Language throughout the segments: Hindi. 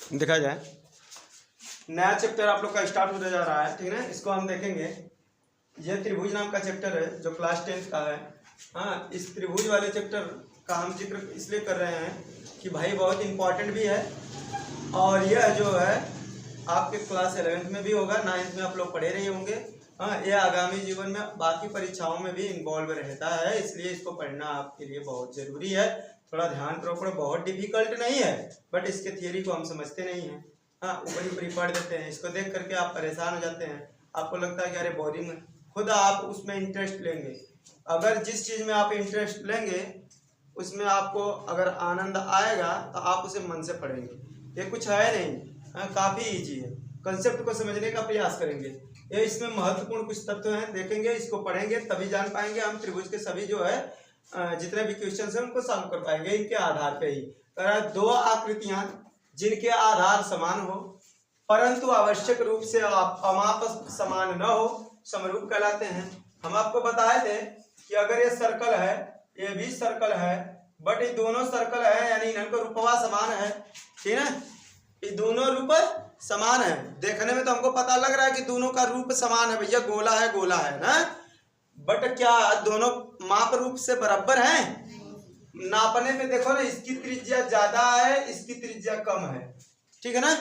देखा जाए, नया चैप्टर आप लोग का स्टार्ट होने जा रहा है, ठीक है। इसको हम देखेंगे। यह त्रिभुज नाम का चैप्टर है जो क्लास 10 का है। हाँ, इस त्रिभुज वाले चैप्टर का हम जिक्र इसलिए कर रहे हैं कि भाई बहुत इंपॉर्टेंट भी है, और यह जो है आपके क्लास 11th में भी होगा, 9th में आप लोग पढ़े रहे होंगे। हाँ, यह आगामी जीवन में बाकी परीक्षाओं में भी इन्वॉल्व रहता है, इसलिए इसको पढ़ना आपके लिए बहुत ज़रूरी है। थोड़ा ध्यान करो, बहुत डिफिकल्ट नहीं है, बट इसके थियरी को हम समझते नहीं हैं। हाँ, ऊपरी ऊपरी पढ़ देते हैं, इसको देख करके आप परेशान हो जाते हैं, आपको लगता है कि अरे बोरिंग है। खुद आप उसमें इंटरेस्ट लेंगे, अगर जिस चीज़ में आप इंटरेस्ट लेंगे उसमें आपको अगर आनंद आएगा तो आप उसे मन से पढ़ेंगे। ये कुछ है नहीं, काफ़ी ईजी है। कंसेप्ट को समझने का प्रयास करेंगे। ये इसमें महत्वपूर्ण कुछ तत्व हैं, देखेंगे, इसको पढ़ेंगे तभी जान पाएंगे हम त्रिभुज के सभी जो है जितने भी क्वेश्चन हैं उनको सॉल्व कर पाएंगे इनके आधार पे ही। दो आकृतियां जिनके आधार समान हो परंतु आवश्यक रूप से अमाप समान न हो, समरूप कहलाते हैं। हम आपको बताए थे कि अगर ये सर्कल है, ये भी सर्कल है, बट ये दोनों सर्कल है यानी इनका रूपवा समान है, ठीक है। ये दोनों रूप समान है, देखने में तो हमको पता लग रहा है कि दोनों का रूप समान है, भैया गोला है ना, बट क्या दोनों माप रूप से बराबर हैं? नापने में देखो ना, इसकी त्रिज्या ज्यादा है, इसकी त्रिज्या कम है, ठीक है ना।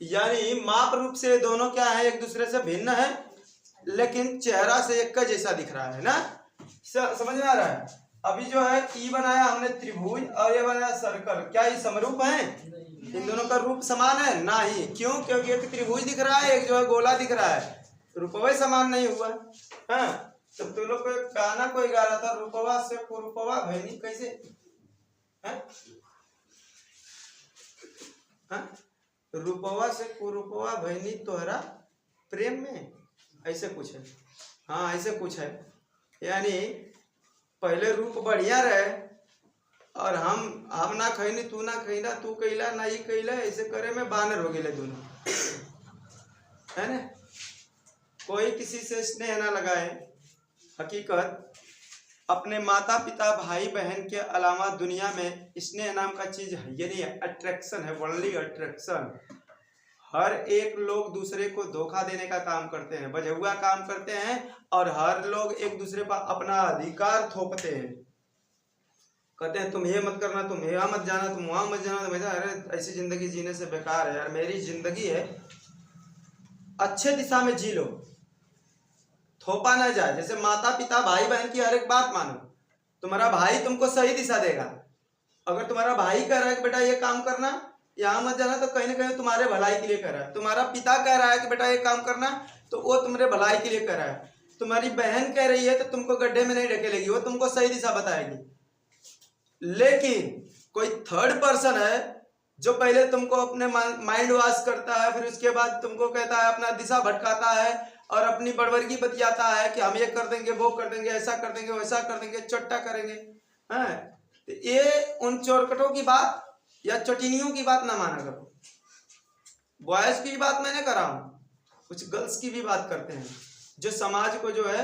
यानी माप रूप से दोनों क्या है, एक दूसरे से भिन्न है, लेकिन चेहरा से एक का जैसा दिख रहा है ना। समझ में आ रहा है? अभी जो है ई बनाया हमने त्रिभुज और ये बनाया सर्कल, क्या ये समरूप है? इन दोनों का रूप समान है? नहीं। क्यों? क्योंकि एक त्रिभुज दिख रहा है, एक जो है गोला दिख रहा है, रूपवा समान नहीं हुआ। हाँ, तो तुम लोग को गाना कोई गा रहा था, रूपवा से कुरूपवा भैनी, कैसे है? हाँ? रूपवा से कुरूपवा भैनी तोहरा प्रेम में, ऐसे कुछ है। हाँ, ऐसे कुछ है, यानी पहले रूप बढ़िया रहे और हम ना खैनी तू ना खैला, तू कैला ना ही कैला, ऐसे करे में बानर हो गए दोनों, है ना। कोई किसी से स्नेह ना लगाए। हकीकत अपने माता पिता भाई बहन के अलावा दुनिया में स्नेह नाम का चीज है ये नहीं है, अट्रैक्शन है, वर्ल्डली अट्रैक्शन। हर एक लोग दूसरे को धोखा देने का काम करते हैं, बजहुआ काम करते हैं, और हर लोग एक दूसरे पर अपना अधिकार थोपते हैं। कहते हैं तुम ये मत करना, तुम यहाँ मत जाना, तुम वहां मत जाना। तो अरे ऐसी जिंदगी जीने से बेकार है यार, मेरी जिंदगी है, अच्छे दिशा में जी लो, थोपा ना जाए। जैसे माता पिता भाई बहन की हर एक बात मानो, तुम्हारा भाई तुमको सही दिशा देगा। अगर तुम्हारा भाई कह रहा है कि बेटा ये काम करना, यहाँ मत जाना, तो कहीं ना कहीं तुम्हारे भलाई के लिए कर रहा है। तुम्हारा पिता कह रहा है कि बेटा ये काम करना, तो वो तुम्हारे भलाई के लिए कर रहा है। तुम्हारी बहन कह रही है तो तुमको गड्ढे में नहीं ढकेलेगी, वो तुमको सही दिशा बताएगी। लेकिन कोई थर्ड पर्सन है जो पहले तुमको अपने माइंड वॉश करता है, फिर उसके बाद तुमको कहता है, अपना दिशा भटकाता है और अपनी बड़बड़गी बतियाता है कि हम ये कर देंगे, वो कर देंगे, ऐसा कर देंगे, वैसा कर देंगे, चोट्टा करेंगे। हाँ, तो ये उन चोरकटों की बात या चोटिनियों की बात ना माना करो। बॉयज की बात मैंने करा हूं, कुछ गर्ल्स की भी बात करते हैं जो समाज को जो है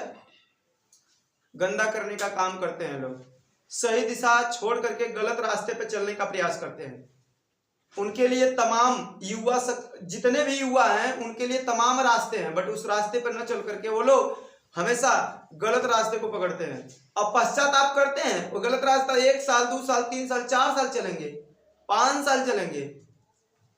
गंदा करने का काम करते हैं। लोग सही दिशा छोड़ करके गलत रास्ते पे चलने का प्रयास करते हैं। उनके लिए तमाम युवा जितने भी युवा हैं उनके लिए तमाम रास्ते हैं, बट उस रास्ते पर न चल करके वो लोग हमेशा गलत रास्ते को पकड़ते हैं और पश्चाताप करते हैं। वो गलत रास्ता 1 साल 2 साल 3 साल 4 साल चलेंगे, 5 साल चलेंगे,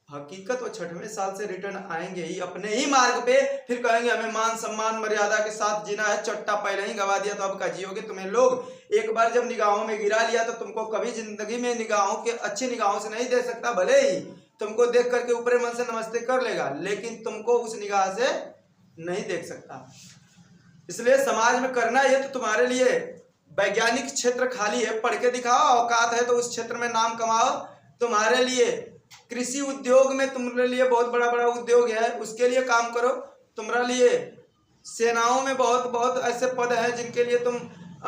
हकीकत वो 6वें साल से रिटर्न आएंगे ही अपने ही मार्ग पे। फिर कहेंगे हमें मान सम्मान मर्यादा के साथ जीना है, चट्टा पहले ही गवा दिया तो अब का जियोगे। तुम्हें लोग एक बार जब निगाहों में गिरा लिया तो तुमको कभी जिंदगी में निगाहों के अच्छी निगाहों से नहीं देख सकता। भले ही तुमको देख करके ऊपरे मन से नमस्ते कर लेगा, लेकिन तुमको उस निगाह से नहीं देख सकता। इसलिए समाज में करना ये तो तुम्हारे लिए वैज्ञानिक क्षेत्र खाली है, पढ़ के दिखाओ, औकात है तो उस क्षेत्र में नाम कमाओ। तुम्हारे लिए कृषि उद्योग में तुम्हारे लिए बहुत बड़ा बड़ा उद्योग है, उसके लिए काम करो। तुम्हारे लिए सेनाओं में बहुत बहुत ऐसे पद हैं जिनके लिए तुम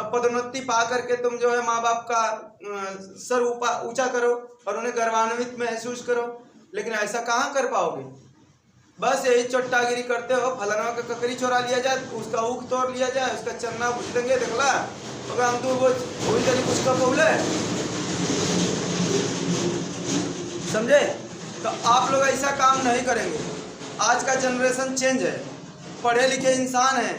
पदोन्नति पा करके तुम जो है माँ बाप का सर ऊंचा करो और उन्हें गर्वान्वित महसूस करो। लेकिन ऐसा कहाँ कर पाओगे? बस यही चट्टागिरी करते हो, फलाना का ककरी चोरा लिया जाए, उसका ऊख तोड़ लिया जाए, उसका चन्ना भूज देंगे, देखला अगर हम तो वो भूल जाए कुछ का बोले, समझे? तो आप लोग ऐसा काम नहीं करेंगे। आज का जनरेशन चेंज है, पढ़े लिखे इंसान है,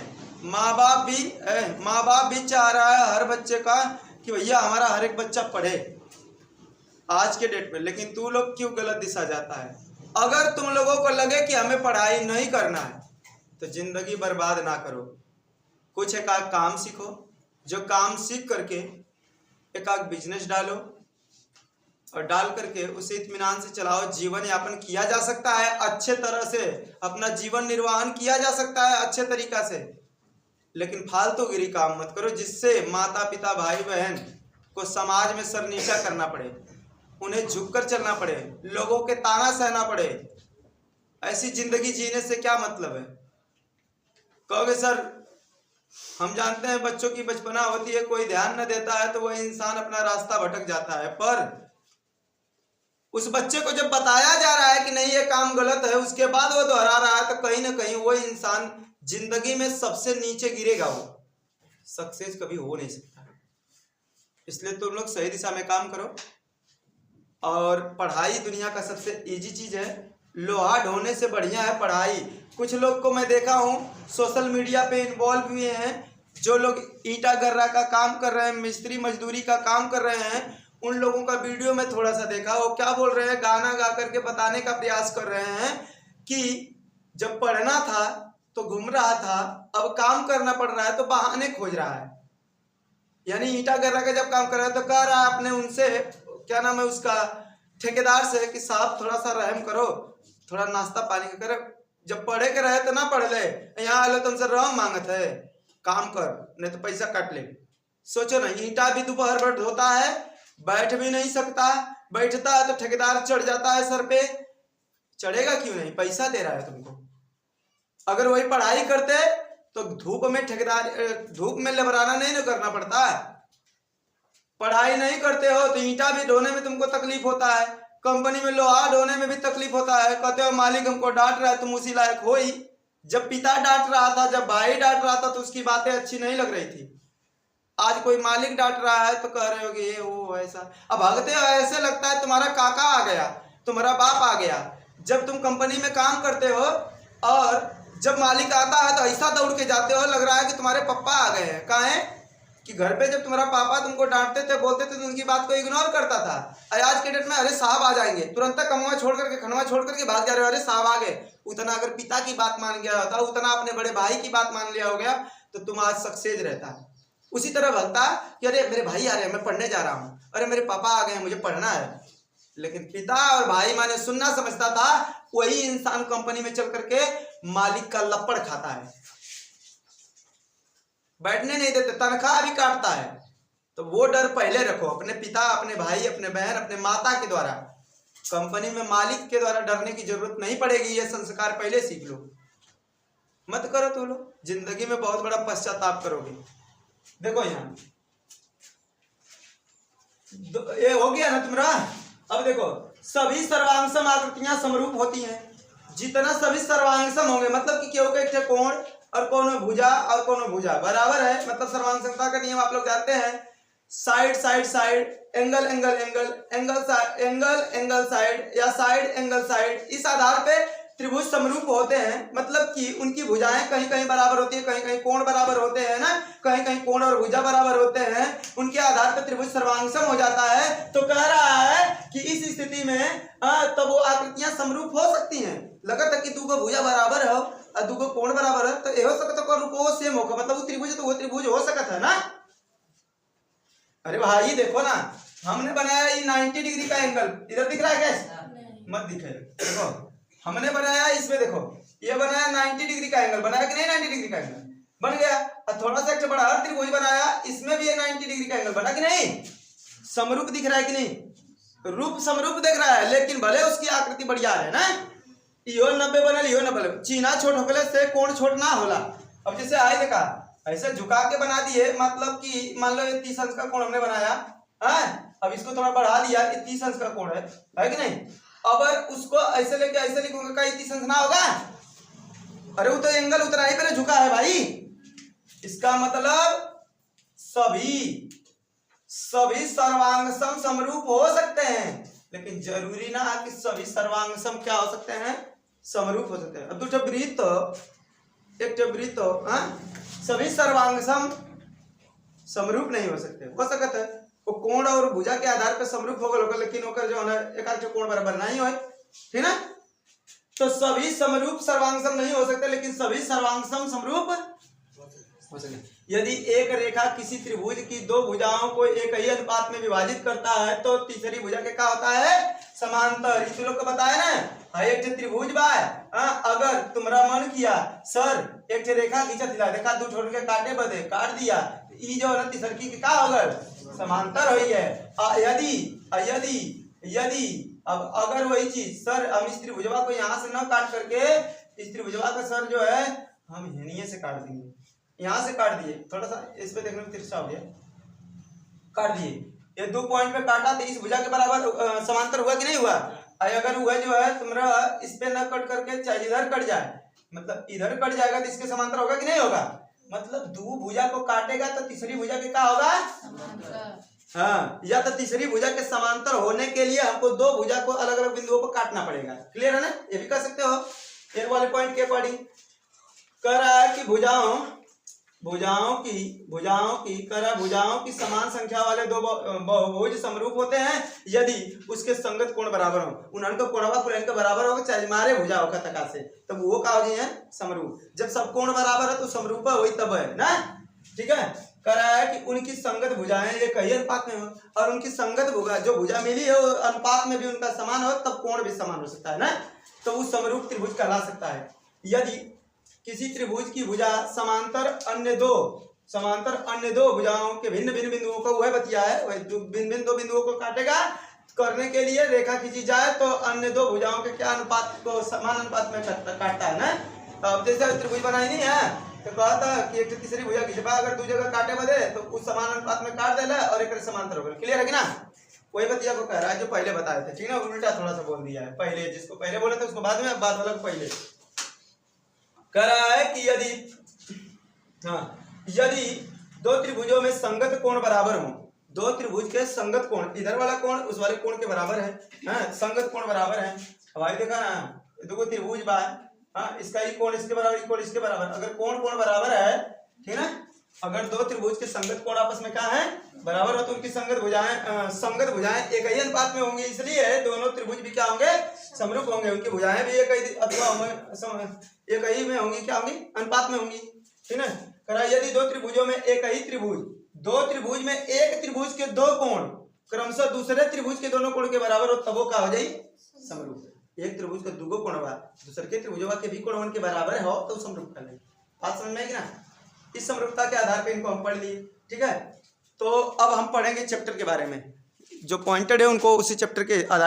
माँ बाप भी चाह रहा है हर बच्चे का कि भैया हमारा हर एक बच्चा पढ़े आज के डेट में। लेकिन तू लोग क्यों गलत दिशा जाता है? अगर तुम लोगों को लगे कि हमें पढ़ाई नहीं करना है तो जिंदगी बर्बाद ना करो, कुछ एक आध काम सीखो, जो काम सीख करके एक आध बिजनेस डालो और डाल करके उसे इत्मीनान से चलाओ। जीवन यापन किया जा सकता है अच्छे तरह से, अपना जीवन निर्वाहन किया जा सकता है अच्छे तरीका से, लेकिन फालतूगिरी काम मत करो जिससे माता पिता भाई बहन को समाज में सर नीचा करना पड़े, उन्हें झुककर चलना पड़े, लोगों के ताना सहना पड़े। ऐसी जिंदगी जीने से क्या मतलब है? कहोगे सर हम जानते हैं बच्चों की बचपना होती है, कोई ध्यान न देता है तो वह इंसान अपना रास्ता भटक जाता है, पर उस बच्चे को जब बताया जा रहा है कि नहीं ये काम गलत है, उसके बाद वो दोहरा रहा है, तो कहीं ना कहीं वो इंसान जिंदगी में सबसे नीचे गिरेगा, वो सक्सेस कभी हो नहीं सकता। इसलिए तुम लोग सही दिशा में काम करो। और पढ़ाई दुनिया का सबसे इजी चीज है, लोहा ढोने से बढ़िया है पढ़ाई। कुछ लोग को मैं देखा हूँ सोशल मीडिया पे इन्वॉल्व हुए हैं, जो लोग ईंटा गर्रा का काम कर रहे हैं, मिस्त्री मजदूरी का काम कर रहे हैं, उन लोगों का वीडियो में थोड़ा सा देखा। वो क्या बोल रहे हैं, गाना गा करके बताने का प्रयास कर रहे हैं कि जब पढ़ना था तो घूम रहा था, अब काम करना पड़ रहा है तो बहाने खोज रहा है। यानी ईंटा गर्रा का जब काम कर रहा है तो कह रहा है अपने उनसे क्या नाम है उसका ठेकेदार से कि साहब थोड़ा सा रहम करो, थोड़ा नाश्ता पानी का करो। जब पढ़े के रहे तो ना पढ़ ले, यहाँ आलो तुमसे रहम मांगत है, काम कर नहीं तो पैसा काट ले। सोचो ना, ईंटा भी दोपहर भर ढोता है, बैठ भी नहीं सकता, बैठता है तो ठेकेदार चढ़ जाता है सर पे। चढ़ेगा क्यों नहीं, पैसा दे रहा है तुमको। अगर वही पढ़ाई करते तो धूप में लेबराना नहीं ना करना पड़ता। पढ़ाई नहीं करते हो तो ईंटा भी ढोने में तुमको तकलीफ होता है, कंपनी में लोहा ढोने में भी तकलीफ होता है। कहते हो मालिक हमको डांट रहा है, तुम उसी लायक हो ही। जब पिता डांट रहा था, जब भाई डांट रहा था तो उसकी बातें अच्छी नहीं लग रही थी। आज कोई मालिक डांट रहा है तो कह रहे हो कि ये वो ऐसा। अब भागते हो, ऐसे लगता है तुम्हारा काका आ गया, तुम्हारा बाप आ गया। जब तुम कंपनी में काम करते हो और जब मालिक आता है तो ऐसा दौड़ के जाते हो, लग रहा है कि तुम्हारे पापा आ गए हैं। कहाँ है कि घर पे जब तुम्हारा पापा तुमको डांटते थे, बोलते थे तो उनकी बात को इग्नोर करता था। आज के डेट में अरे साहब आ जाएंगे, तुरंत कमवा छोड़ करके खनवा छोड़ करके भाग जा रहे हो, अरे साहब आ गए। उतना अगर पिता की बात मान गया होता, उतना अपने बड़े भाई की बात मान लिया हो गया तो तुम आज सक्सेस रहता। उसी तरह भगता कि अरे मेरे भाई आ रहे हैं, मैं पढ़ने जा रहा हूँ, अरे मेरे पापा आ गए हैं, मुझे पढ़ना है। लेकिन पिता और भाई माने सुनना समझता था, वही इंसान कंपनी में चल करके मालिक का लपड़ खाता है, बैठने नहीं देते, तनख्वाह भी काटता है। तो वो डर पहले रखो, अपने पिता, अपने भाई, अपने बहन, अपने माता के द्वारा। कंपनी में मालिक के द्वारा डरने की जरूरत नहीं पड़ेगी, ये संस्कार पहले सीख लो। मत करो तो लो, जिंदगी में बहुत बड़ा पश्चाताप करोगे। देखो यहाँ ये हो गया ना तुम्हारा। अब देखो, सभी सर्वांगसम आकृतियां समरूप होती हैं। जितना सभी सर्वांगसम होंगे, मतलब कि क्यों एक कोण और कोनो भुजा और कोनो भुजा बराबर है, मतलब सर्वांगसमता का नियम आप लोग जानते हैं। Side side side, angle angle angle, angle angle side या साइड एंगल साइड, इस आधार पे त्रिभुज समरूप होते हैं। मतलब कि उनकी भुजाएं कहीं कहीं बराबर होती है, कहीं कहीं कोण बराबर होते हैं ना, कहीं कहीं कोण और भुजा बराबर होते हैं, उनके आधार पर त्रिभुज सर्वांगसम हो जाता है। तो कह रहा है कि इस स्थिति में तो वो आकृतियां समरूप हो सकती हैं। लगा था कि दूगो भुजा बराबर हो और दूगो कोण बराबर है तो ये हो सकता है रूपो सेम होगा, मतलब वो त्रिभुज तो वो त्रिभुज हो सकता है ना। अरे भाई देखो ना, हमने बनाया ये 90 डिग्री का एंगल, इधर दिख रहा है कैसे? मत दिखे। देखो हमने बनाया, इसमें देखो ये बनाया 90 डिग्री का एंगल, बनाया कि नहीं? 90 डिग्री का एंगल बन गया। और थोड़ा सा एक बड़ा त्रिभुज बनाया, इसमें भी ये 90 डिग्री का एंगल बना कि नहीं? समरूप दिख रहा है कि नहीं? रूप समरूप दिख रहा है, लेकिन भले उसकी आकृति बढ़िया है ना। यो 90 बनल, यो 90 चीना छोट होकले से कोण छोट ना होला। अब जैसे आए देखा ऐसे झुका के बना दिए, मतलब कि मान लो ये 30 अंश का कोण हमने बनाया है, अब इसको थोड़ा बढ़ा दिया, ये 30 अंश का कोण है कि नहीं? अगर उसको ऐसे लेके ऐसे लिखूंगा, क्या 30 अंश ना होगा? अरे वो तो एंगल उतना ही पे झुका है भाई। इसका मतलब सभी सर्वांगसम समरूप हो सकते हैं, लेकिन जरूरी ना कि सभी सर्वांग सम क्या हो सकते हैं, समरूप हो सकते हैं। अब दूसरा वृत्त, एक वृत्त सभी सर्वांग सम समरूप नहीं हो सकते। हो सकता है वो कोण और भुजा के आधार पर समरूप होगा, लेकिन ओकर जो है एक आध कोण बराबर नहीं हो, ठीक ना। तो सभी समरूप सर्वांगसम नहीं हो सकते, लेकिन सभी सर्वांगसम समरूप हो सकते। यदि एक रेखा किसी त्रिभुज की दो भुजाओं को एक ही अनुपात में विभाजित करता है तो तीसरी भुजा के क्या होता है, समांतर। इस लोग को बताया ना, एक त्रिभुज बा, अगर तुम्हारा मन किया सर एक रेखा खींचा दिला, देखा दो छोड़ के काटे बदे काट दिया, ई जो है तीसरकी के क्या होगा, समांतर हुई है। यदि यदि यदि अब अगर वही चीज सर हम इस त्रिभुजवा को यहाँ से न काट करके इस त्रिभुजवा का सर जो है हम हेनिये से काट देंगे, यहाँ से काट दिए, थोड़ा सा इस पे देखने में तिरछा हो गया, काट दिए, ये 2 पॉइंट पे काटा तो इस भुजा के बराबर समांतर हुआ कि नहीं हुआ। अगर हुआ जो है तुम्हारा इस पे न कट करके चाहे इधर कट जाए, मतलब इधर कट जाएगा तो इसके समांतर होगा कि नहीं होगा। मतलब दो भुजा को काटेगा तो तीसरी भुजा के क्या होगा, हाँ, या तो तीसरी भुजा के समांतर होने के लिए हमको दो भुजा को अलग अलग बिंदुओं पर काटना पड़ेगा। क्लियर है ना, ये भी कर सकते हो। एक वाले पॉइंट के अकॉर्डिंग कह रहा है कि भुजाओं की समान संख्या वाले दो बहुभुज समरूप होते हैं यदि उसके संगत कोण बराबर हो। उनका कोणवा कुल बराबर होगा, चाहे मारे भुजाओं का तका से, तब वो का हो जाए समरूप। जब सब कोण बराबर है तो समरूप वही तब है ना, ठीक है। कह रहा है कि उनकी संगत भुजाएं एक ही अनुपात में हो, और उनकी संगत भुजा जो भुजा मिली है वो अनुपात में भी उनका समान हो, तब कोण भी समान हो सकता है ना, तो वो समरूप त्रिभुज कहला सकता है। यदि किसी त्रिभुज की भुजा समांतर अन्य दो भुजाओं के भिन्न भिन्न बिंदुओं को वह बतिया है, वह भिन्न दो बिंदुओं को काटेगा करने के लिए रेखा खींची जाए तो अन्य दो भुजाओं के क्या अनुपात को समान अनुपात में काटता है ना। तो अब जैसे त्रिभुज बनाई नहीं है तो कहा था कि एक तीसरी भुजा खींचबा, अगर दो जगह काटे बदे तो उस समान अनुपात में काट देला और एक समांतर हो गया। क्लियर है कि ना, वही बतिया को कह रहा है जो पहले बताए थे, ठीक है ना, उल्टा थोड़ा सा बोल दिया है। पहले जिसको पहले बोले थे उसको बाद में, बाद वाला को पहले। कह रहा है कि यदि दो त्रिभुजों में संगत कोण बराबर हो, दो त्रिभुज के संगत कोण, इधर वाला कोण उस वाले कोण के बराबर है, संगत कोण बराबर है। हमारी देखा ना, दो त्रिभुज बा, इसका ही कोण इसके बराबर, कोण इसके बराबर, अगर कोण बराबर है, ठीक है, अगर दो त्रिभुज के संगत कोण आपस में क्या है, बराबर हो, तो उनकी संगत भुजाएं एक ही अनुपात में होंगी, इसलिए दोनों त्रिभुज भी क्या होंगे, समरूप होंगे। उनकी भुजाएं भी एक ही अथवा एक ही में होंगी, क्या होंगी, अनुपात में होंगी, ठीक है। करा यदि दो त्रिभुजों में एक में एक त्रिभुज के दो कोण क्रमशः दूसरे त्रिभुज के दोनों कोण के बराबर हो, तब वो क्या हो जाए, समरूप। एक त्रिभुज का दुगो कोण बा, दूसरे के त्रिभुजवा के भी कोण के बराबर हो तो समरूप कर ले। बात समझ में आई कि ना। इस समरूपता के आधार पे इनको हम पढ़ लिए, ठीक है। तो अब हम पढ़ेंगे चैप्टर के बारे में, जो पॉइंटेड है उनको उसी चैप्टर के आधार